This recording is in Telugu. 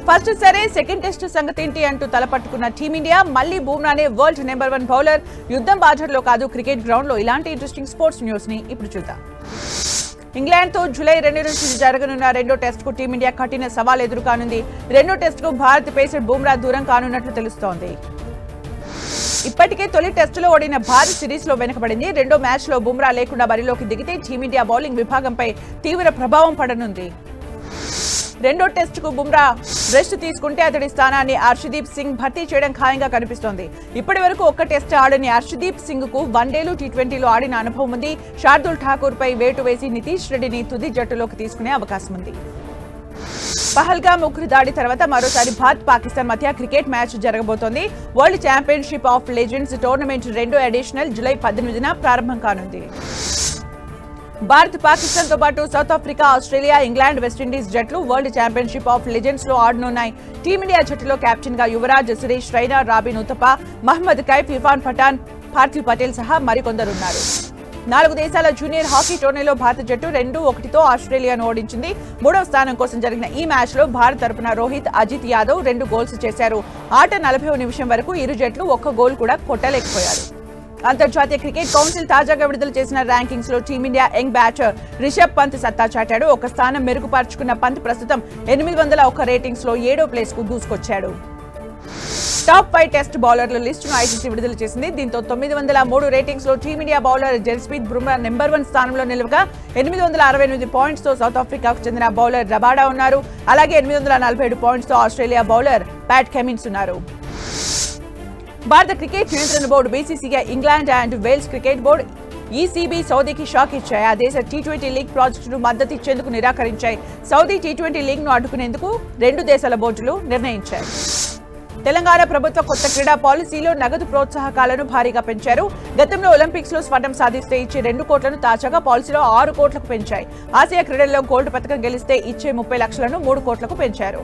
ఫస్ట్ సరే సెకండ్ టెస్ట్ సంగతి ఏంటి అంటూ తలపట్టుకున్న టీమిండియా మళ్లీ బూమ్రానే వరల్డ్ నెంబర్ 1 బౌలర్. యుద్ధం బాజర్లో కాదు క్రికెట్ గ్రౌండ్ లో ఇలాంటి ఇంట్రెస్టింగ్ స్పోర్ట్స్ న్యూస్ ని ఇప్పుడు చూద్దాం. ఇంగ్లాండ్ తో జూలై 2 నుంచి జరగనున్న రెండో టెస్ట్ కు టీమిండియా కఠిన సవాల్ ఎదురుకానుంది. రెండో టెస్ట్ కు భారత్ పేసర్ బూమ్రా దూరం కానున్నట్లు తెలుస్తోంది. ఇప్పటికే తొలి టెస్టులో ఓడిన భారత్ సిరీస్ లో వెనుకబడింది. రెండో మ్యాచ్ లో బూమ్రా లేకుండా బరిలోకి దిగితే టీమిండియా బౌలింగ్ విభాగంపై తీవ్ర ప్రభావం పడనుంది. రెండో టెస్ట్ కు బుమ్రా రెస్ట్ తీసుకుంటే అతడి స్థానాన్ని హర్షదీప్ సింగ్ భర్తీ చేయడం ఖాయంగా కనిపిస్తోంది. ఇప్పటి వరకు ఒక్క టెస్ట్ ఆడని హర్షదీప్ సింగ్ కు వన్డేలు టీ20లో ఆడిన అనుభవం ఉంది. శార్దుల్ ఠాకూర్ పై వేటు వేసి నితీష్ రెడ్డిని తుది జట్టులోకి తీసుకునే అవకాశం ఉంది. పహల్గామ్ ఉగ్ర దాడి తర్వాత మరోసారి భారత్ పాకిస్తాన్ మధ్య క్రికెట్ మ్యాచ్ జరగబోతోంది. World championship of legends tournament రెండో ఎడిషనల్ జూలై 18న ప్రారంభం కానుంది. భారత్ పాకిస్తాన్ తో పాటు south Africa, Australia, England, West Indies జట్లు వరల్డ్ ఛాంపియన్షిప్ ఆఫ్ లెజెండ్స్ లో ఆడనున్నాయి. టీమిండియా జట్టులో కెప్టెన్ గా యువరాజ్, సురేష్ రైనా, రాబిన్ ఉతపా, మహ్మద్ కైఫ్, ఇర్ఫాన్ పఠాన్, పార్థివ్ పటేల్ సహా మరికొందరున్నారు. 4 దేశాల జూనియర్ హాకీ టోర్నీలో భారత జట్టు 2-1తో ఆస్ట్రేలియాను ఓడించింది. 3వ స్థానం కోసం జరిగిన ఈ మ్యాచ్ లో భారత్ తరపున రోహిత్, అజిత్ యాదవ్ 2 గోల్స్ చేశారు. ఆట 40వ నిమిషం వరకు ఇరు జట్లు ఒక్క గోల్ కూడా కొట్టలేకపోయారు. అంతర్జాతీయ క్రికెట్ కౌన్సిల్ తాజాగా విడుదల చేసిన ర్యాంకింగ్స్ లో team India young batter Rishabh Pant సత్తా చాటాడు. ఒక స్థానం మెరుగుపరుచుకున్న పంత్ ప్రస్తుతం 801 రేటింగ్స్ లో 7వ ప్లేస్ కు దూసుకొచ్చాడు. టాప్ 5 టెస్ట్ బౌలర్ల లిస్టును ఐసీసీ విడుదల చేసింది. దీంతో 903 రేటింగ్స్ లో team India bowler Jasprit Bumrah number 1 స్థానంలో నిలవగా 868 పాయింట్స్ తో సౌత్ ఆఫ్రికాకు చెందిన బౌలర్ రబాడా ఉన్నారు. అలాగే 847 పాయింట్స్ తో ఆస్ట్రేలియా బౌలర్ ప్యాట్ కమిన్స్ ఉన్నారు. భారత క్రికెట్ నియంత్రణ board BCCI, England and Wales cricket board ECB సౌదీకి షాక్ ఇచ్చాయి. ఆ దేశ టీ20 లీగ్ ప్రాజెక్టును మద్దతు ఇచ్చేందుకు నిరాకరించాయి. సౌదీ టీ20 లీగ్ ను అడ్డుకునేందుకు 2 దేశాల బోర్డులు నిర్ణయించాయి. తెలంగాణ ప్రభుత్వ కొత్త క్రీడా పాలసీలో నగదు ప్రోత్సాహకాలను భారీగా పెంచారు. గతంలో ఒలింపిక్స్ లో స్వర్ణం సాధిస్తే ఇచ్చే 2 కోట్లను తాజాగా పాలసీలో 6 కోట్లకు పెంచాయి. ఆసియా క్రీడల్లో గోల్డ్ పతకం గెలిస్తే ఇచ్చే 30 లక్షలను 3 కోట్లకు పెంచారు.